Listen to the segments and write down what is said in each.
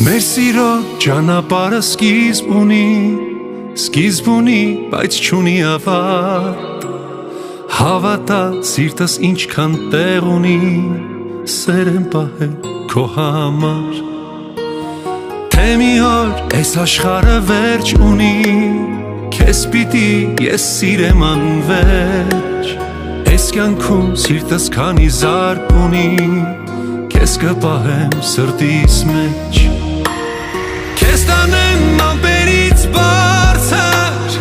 Մեր սիրո ճանապարհը սկիզբ ունի, բայց չունի ավարտ, հավատա սիրտս ինչքան տեղ ունի, սեր եմ պահել քո համար, թե մի օր այս աշխարհը վերջ ունի, քեզ պիտի ես սիրեմ անվերջ, այս կյանքում սիրտս քանի զարկ ունի, քեզ կպահեմ սրտիս մեջ, քեզ տանեմ ամպերից բարձր,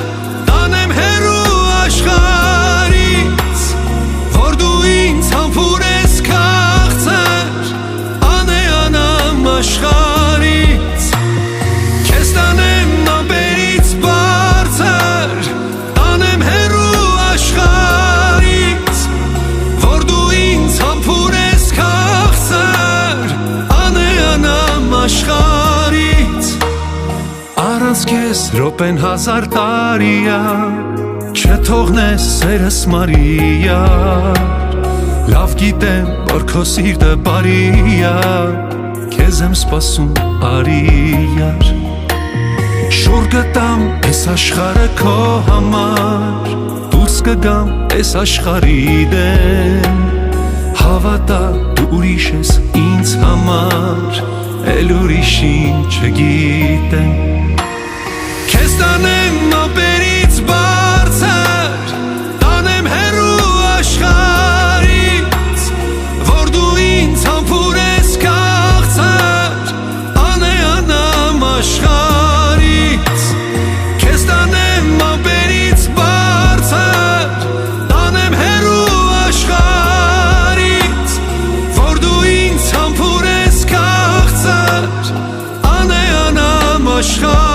տանեմ հեռու աշխարհից, որ դու ինձ համբուրես քաղցր, անեանամ աշխարհից, քեզ տանեմ ամպերից բարձր, տանեմ հեռու աշխարհից, որ դու ինձ համբուրես քաղցր, անեանամ աշխարհից, առանց քեզ րոպեն հազար տարիա, չթողնես սերս Մարիա, լավ գիտեմ, որ քո սիրտը բարիա, քեզ եմ սպասում արիար, շուռ կտամ այս աշխարհը քո համար, դուրս կգամ այս աշխարհի դեմ, հավատա դու ուրիշ ես ինձ համար, էլ ուրիշին չգիտեմ, քեզ տանեմ ամպերից բարձր, տանեմ հեռու աշխարհից, որ դու ինձ համբուրես քաղցր, անեանամ աշխարհից, քեզ տանեմ ամպերից բարձր, տանեմ հեռու աշխարհից, որ դու ինձ համբուրես քաղցր, անեանամ աշխարհից,